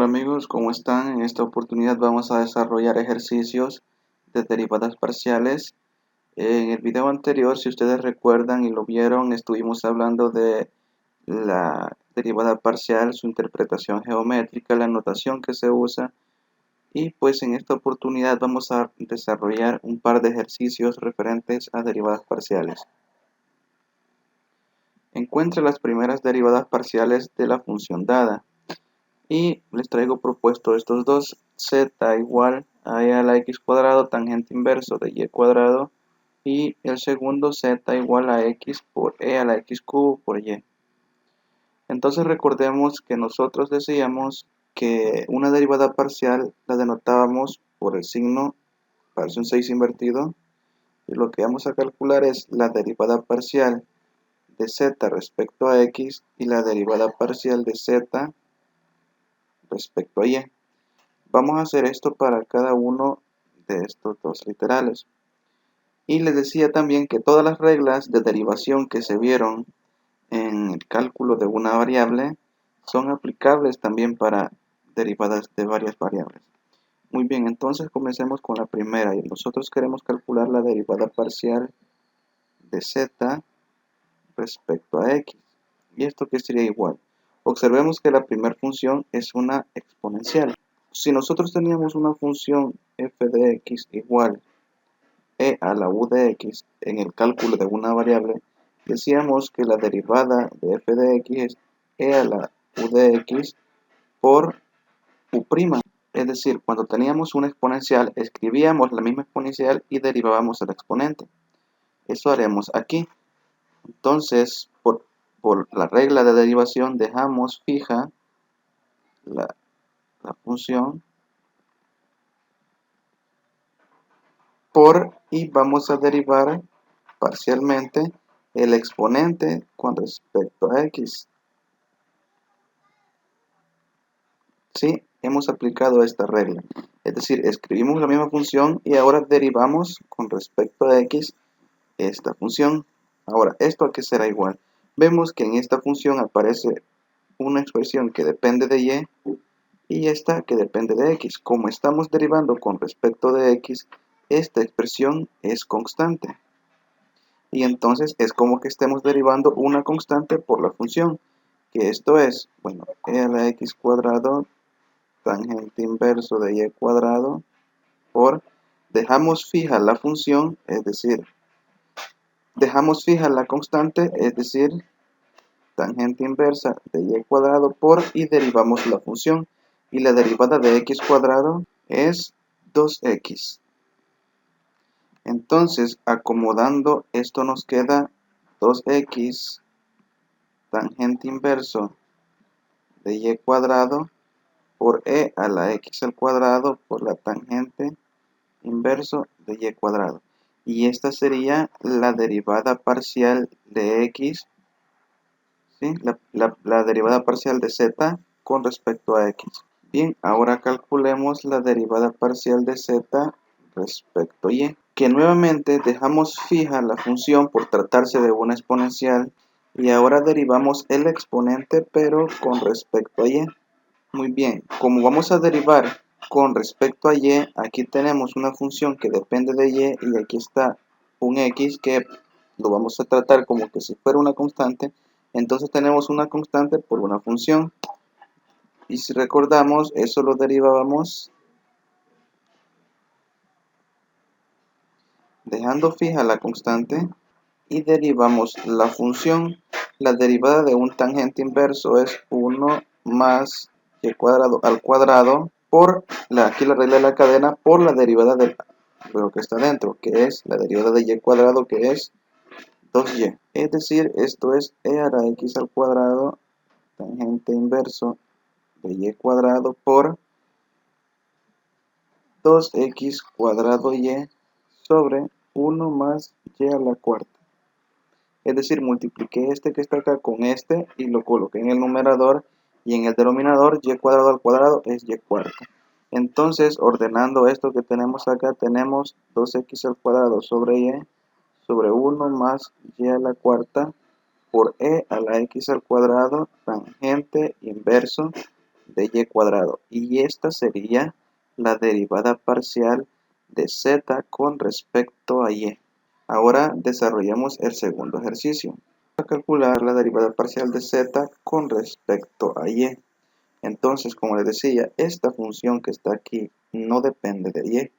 Hola amigos, ¿cómo están? En esta oportunidad vamos a desarrollar ejercicios de derivadas parciales. En el video anterior, si ustedes recuerdan y lo vieron, estuvimos hablando de la derivada parcial, su interpretación geométrica, la notación que se usa. Y pues en esta oportunidad vamos a desarrollar un par de ejercicios referentes a derivadas parciales. Encuentre las primeras derivadas parciales de la función dada. Y les traigo propuesto estos dos: z igual a e a la x cuadrado tangente inverso de y cuadrado, y el segundo z igual a x por e a la x cubo por y. Entonces recordemos que nosotros decíamos que una derivada parcial la denotábamos por el signo, parece un 6 invertido, y lo que vamos a calcular es la derivada parcial de z respecto a x y la derivada parcial de z respecto a y. Vamos a hacer esto para cada uno de estos dos literales. Y les decía también que todas las reglas de derivación que se vieron en el cálculo de una variable son aplicables también para derivadas de varias variables. Muy bien, entonces comencemos con la primera. Nosotros queremos calcular la derivada parcial de z respecto a x. ¿Y esto qué sería igual? Observemos que la primera función es una exponencial. Si nosotros teníamos una función f de x igual e a la u de x en el cálculo de una variable, decíamos que la derivada de f de x es e a la u de x por u'. Es decir, cuando teníamos una exponencial, escribíamos la misma exponencial y derivábamos el exponente. Eso haremos aquí. Entonces, por la regla de derivación, dejamos fija la función por, y vamos a derivar parcialmente el exponente con respecto a x. ¿Sí? Hemos aplicado esta regla. Es decir, escribimos la misma función y ahora derivamos con respecto a x esta función. Ahora, ¿esto a qué será igual? Vemos que en esta función aparece una expresión que depende de y esta que depende de x. Como estamos derivando con respecto de x, esta expresión es constante. Y entonces es como que estemos derivando una constante por la función, que esto es, bueno, e a la x cuadrado tangente inverso de y cuadrado por, dejamos fija la función, es decir, dejamos fija la constante, es decir, tangente inversa de y cuadrado por, y derivamos la función, y la derivada de x cuadrado es 2x. Entonces, acomodando esto nos queda 2x tangente inverso de y cuadrado por e a la x al cuadrado por la tangente inverso de y cuadrado. Y esta sería la derivada parcial de x, ¿sí? La derivada parcial de z con respecto a x. Bien, ahora calculemos la derivada parcial de z respecto a y, que nuevamente dejamos fija la función por tratarse de una exponencial, y ahora derivamos el exponente pero con respecto a y. Muy bien, como vamos a derivar con respecto a y, aquí tenemos una función que depende de y aquí está un x que lo vamos a tratar como que si fuera una constante. Entonces tenemos una constante por una función. Y si recordamos, eso lo derivábamos dejando fija la constante y derivamos la función. La derivada de un tangente inverso es 1 más y cuadrado al cuadrado por, aquí la regla de la cadena, por la derivada de lo que está dentro, que es la derivada de y cuadrado, que es 2y. Es decir, esto es e a la x al cuadrado tangente inverso de y cuadrado por 2x cuadrado y sobre 1 más y a la cuarta. Es decir, multipliqué este que está acá con este y lo coloqué en el numerador, y en el denominador y cuadrado al cuadrado es y cuarta. Entonces, ordenando esto que tenemos acá, tenemos 2x al cuadrado sobre y sobre 1 más y a la cuarta por e a la x al cuadrado tangente inverso de y cuadrado. Y esta sería la derivada parcial de z con respecto a y. Ahora desarrollamos el segundo ejercicio. Para calcular la derivada parcial de z con respecto a y. Entonces, como les decía, esta función que está aquí no depende de y,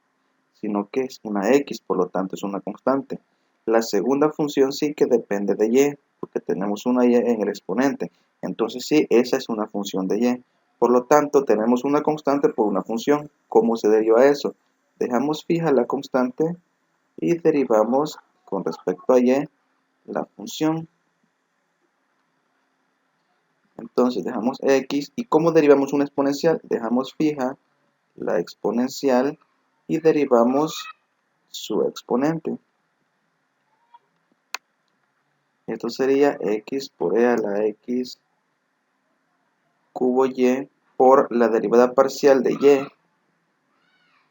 sino que es una x, por lo tanto es una constante. La segunda función sí que depende de y, porque tenemos una y en el exponente. Entonces sí, esa es una función de y. Por lo tanto, tenemos una constante por una función. ¿Cómo se deriva eso? Dejamos fija la constante y derivamos con respecto a y la función. Entonces dejamos x. ¿Y cómo derivamos una exponencial? Dejamos fija la exponencial y derivamos su exponente. Esto sería x por e a la x cubo y por la derivada parcial de y.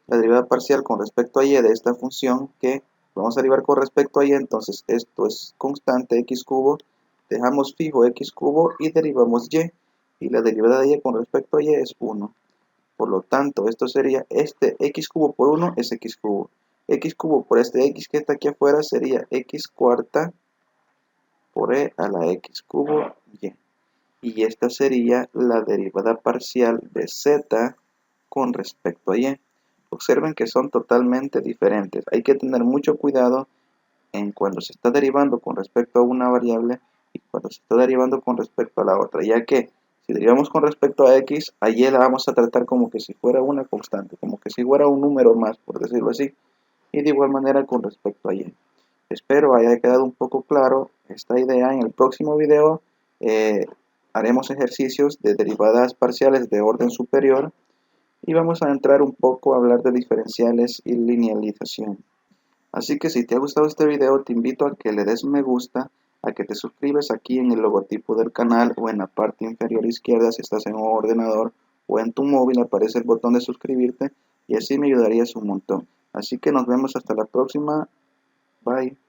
La derivada parcial con respecto a y de esta función que vamos a derivar con respecto a y. Entonces esto es constante x cubo. Dejamos fijo x cubo y derivamos y. Y la derivada de y con respecto a y es 1. Por lo tanto, esto sería este x cubo por 1 es x cubo. X cubo por este x que está aquí afuera sería x cuarta por e a la x cubo y. Y esta sería la derivada parcial de z con respecto a y. Observen que son totalmente diferentes. Hay que tener mucho cuidado en cuando se está derivando con respecto a una variable y cuando se está derivando con respecto a la otra, ya que si derivamos con respecto a x, a y la vamos a tratar como que si fuera una constante, como que si fuera un número más, por decirlo así, y de igual manera con respecto a y. Espero haya quedado un poco claro esta idea. En el próximo video haremos ejercicios de derivadas parciales de orden superior y vamos a entrar un poco a hablar de diferenciales y linealización. Así que si te ha gustado este video, te invito a que le des me gusta, a que te suscribas aquí en el logotipo del canal o en la parte inferior izquierda si estás en un ordenador o en tu móvil aparece el botón de suscribirte y así me ayudarías un montón. Así que nos vemos hasta la próxima. Bye.